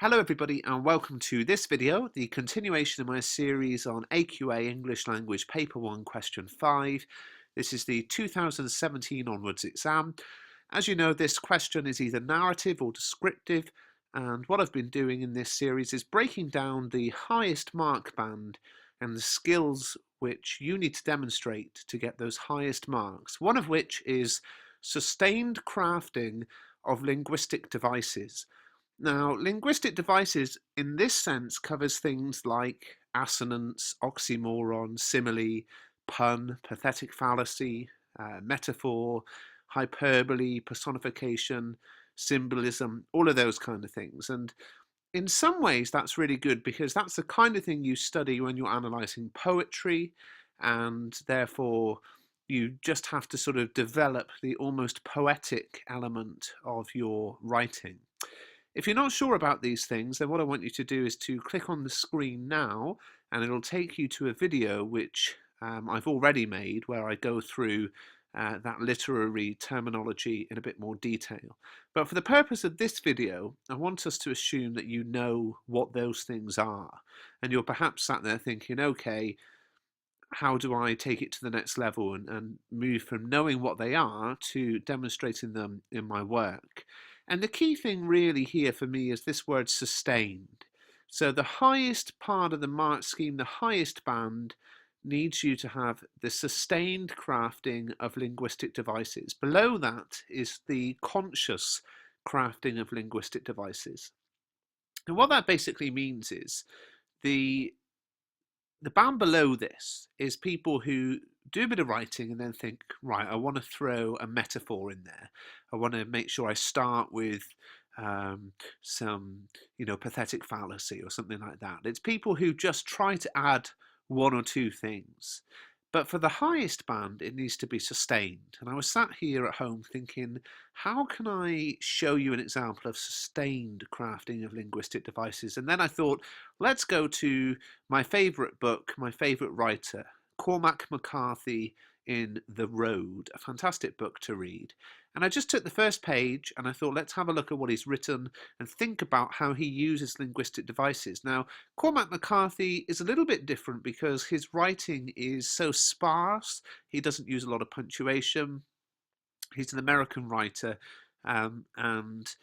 Hello everybody and welcome to this video, the continuation of my series on AQA English Language Paper 1 Question 5. This is the 2017 onwards exam. As you know, this question is either narrative or descriptive, and what I've been doing in this series is breaking down the highest mark band and the skills which you need to demonstrate to get those highest marks, one of which is sustained crafting of linguistic devices. Now, linguistic devices in this sense covers things like assonance, oxymoron, simile, pun, pathetic fallacy, metaphor, hyperbole, personification, symbolism, all of those kind of things. And in some ways, that's really good because that's the kind of thing you study when you're analysing poetry, and therefore you just have to sort of develop the almost poetic element of your writing. If you're not sure about these things, then what I want you to do is to click on the screen now, and it'll take you to a video which I've already made where I go through that literary terminology in a bit more detail. But for the purpose of this video, I want us to assume that you know what those things are. And you're perhaps sat there thinking, okay, how do I take it to the next level and move from knowing what they are to demonstrating them in my work? And the key thing really here for me is this word sustained. So the highest part of the mark scheme, the highest band, needs you to have the sustained crafting of linguistic devices. Below that is the conscious crafting of linguistic devices. And what that basically means is the band below this is people who do a bit of writing and then think, right, I want to throw a metaphor in there. I want to make sure I start with some, pathetic fallacy or something like that. It's people who just try to add one or two things. But for the highest band, it needs to be sustained. And I was sat here at home thinking, how can I show you an example of sustained crafting of linguistic devices? And then I thought, let's go to my favourite book, my favourite writer, Cormac McCarthy in The Road, a fantastic book to read. And I just took the first page and I thought, let's have a look at what he's written and think about how he uses linguistic devices. Now, Cormac McCarthy is a little bit different because his writing is so sparse. He doesn't use a lot of punctuation. He's an American writer, and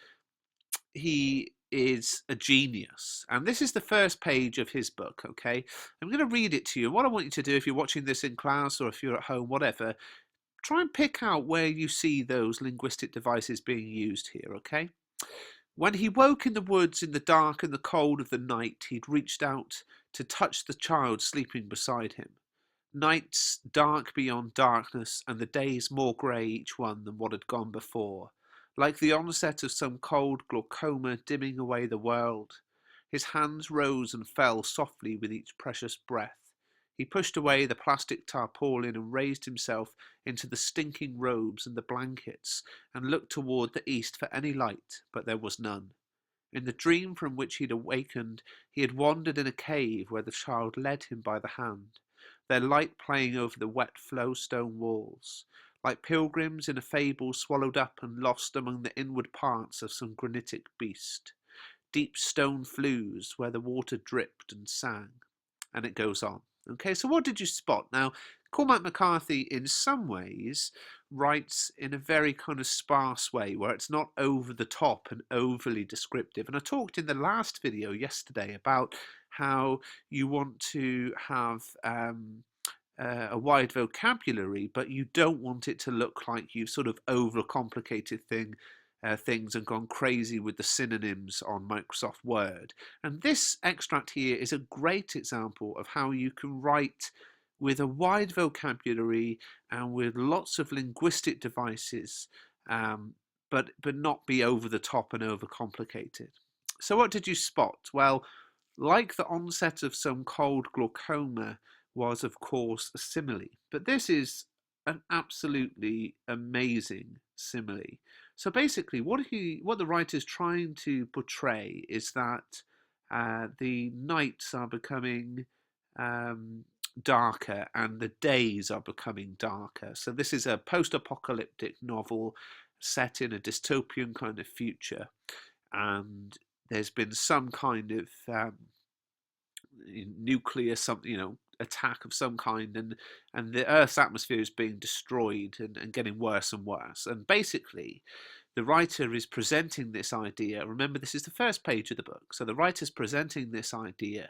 he is a genius. And this is the first page of his book, okay? I'm going to read it to you. What I want you to do, if you're watching this in class or if you're at home, whatever, try and pick out where you see those linguistic devices being used here, okay? When he woke in the woods in the dark and the cold of the night, he'd reached out to touch the child sleeping beside him. Nights dark beyond darkness, and the days more grey each one than what had gone before, like the onset of some cold glaucoma dimming away the world. His hands rose and fell softly with each precious breath. He pushed away the plastic tarpaulin and raised himself into the stinking robes and the blankets and looked toward the east for any light, but there was none. In the dream from which he had awakened, he had wandered in a cave where the child led him by the hand, their light playing over the wet flowstone walls, like pilgrims in a fable swallowed up and lost among the inward parts of some granitic beast. Deep stone flues where the water dripped and sang. And it goes on. Okay, so what did you spot? Now, Cormac McCarthy, in some ways, writes in a very kind of sparse way, where it's not over the top and overly descriptive. And I talked in the last video yesterday about how you want to have a wide vocabulary, but you don't want it to look like you've sort of overcomplicated things and gone crazy with the synonyms on Microsoft Word. And this extract here is a great example of how you can write with a wide vocabulary and with lots of linguistic devices, but not be over the top and overcomplicated. So what did you spot? Well, like the onset of some cold glaucoma was, of course, a simile. But this is an absolutely amazing simile. So basically, what the writer's trying to portray is that the nights are becoming darker and the days are becoming darker. So this is a post-apocalyptic novel set in a dystopian kind of future, and there's been some kind of nuclear attack of some kind, and the Earth's atmosphere is being destroyed and getting worse and worse. And basically, the writer is presenting this idea. Remember, this is the first page of the book. So the writer's presenting this idea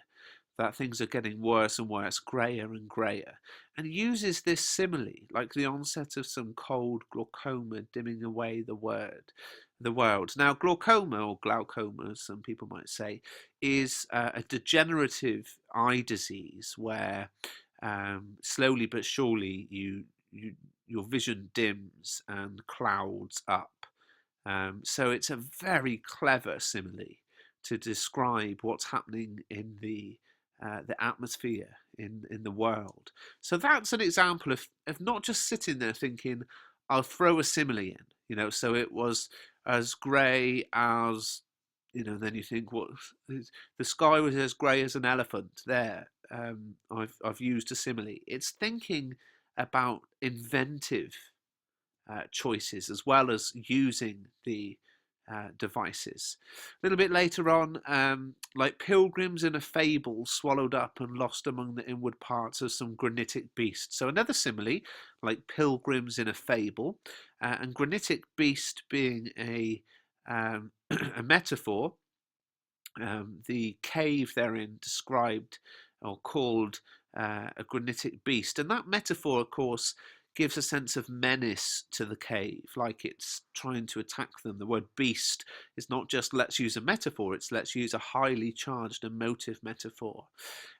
that things are getting worse and worse, greyer and greyer, and uses this simile, like the onset of some cold glaucoma dimming away the world. Now, glaucoma, or glaucoma, as some people might say, is a degenerative eye disease where slowly but surely your vision dims and clouds up. So it's a very clever simile to describe what's happening in the atmosphere in the world. So that's an example of not just sitting there thinking, I'll throw a simile in, so it was as grey as, then you think, what, the sky was as grey as an elephant there. I've used a simile. It's thinking about inventive choices as well as using the devices. A little bit later on, like pilgrims in a fable swallowed up and lost among the inward parts of some granitic beast. So another simile, like pilgrims in a fable, and granitic beast being a a metaphor. The cave therein described or called a granitic beast, and that metaphor, of course, gives a sense of menace to the cave, like it's trying to attack them. The word beast is not just let's use a metaphor, it's let's use a highly charged emotive metaphor.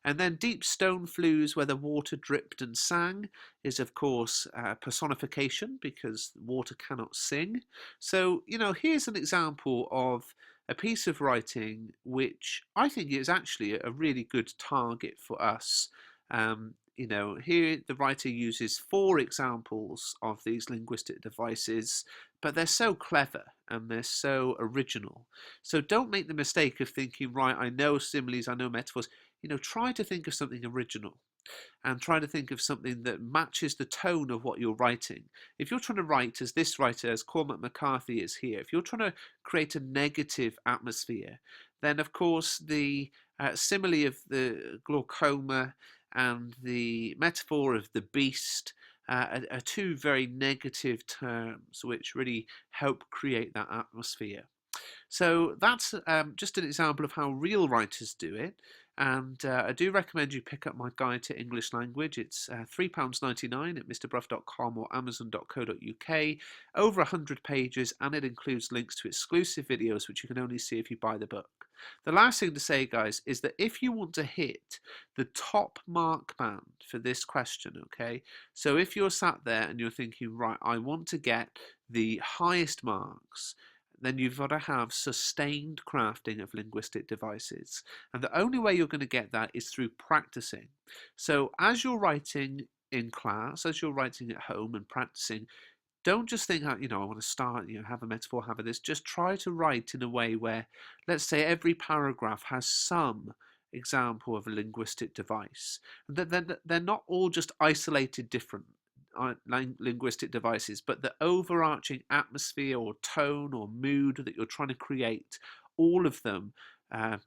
And then deep stone flues where the water dripped and sang is, of course, personification, because water cannot sing. So, here's an example of a piece of writing which I think is actually a really good target for us. Here the writer uses 4 examples of these linguistic devices, but they're so clever and they're so original. So don't make the mistake of thinking, right, I know similes, I know metaphors. Try to think of something original and try to think of something that matches the tone of what you're writing. If you're trying to write, as this writer, as Cormac McCarthy is here, if you're trying to create a negative atmosphere, then of course the simile of the glaucoma and the metaphor of the beast are 2 very negative terms which really help create that atmosphere. So that's just an example of how real writers do it. And I do recommend you pick up my guide to English language. It's £3.99 at mrbruff.com or amazon.co.uk. Over 100 pages, and it includes links to exclusive videos which you can only see if you buy the book. The last thing to say, guys, is that if you want to hit the top mark band for this question, okay, so if you're sat there and you're thinking, right, I want to get the highest marks, then you've got to have sustained crafting of linguistic devices. And the only way you're going to get that is through practicing. So as you're writing in class, as you're writing at home and practicing, don't just think, I want to start, have a metaphor, have a this. Just try to write in a way where, let's say, every paragraph has some example of a linguistic device. And that they're not all just isolated different linguistic devices, but the overarching atmosphere or tone or mood that you're trying to create, all of them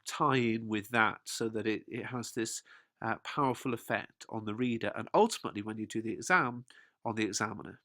tie in with that so that it has this powerful effect on the reader and ultimately, when you do the exam, on the examiner.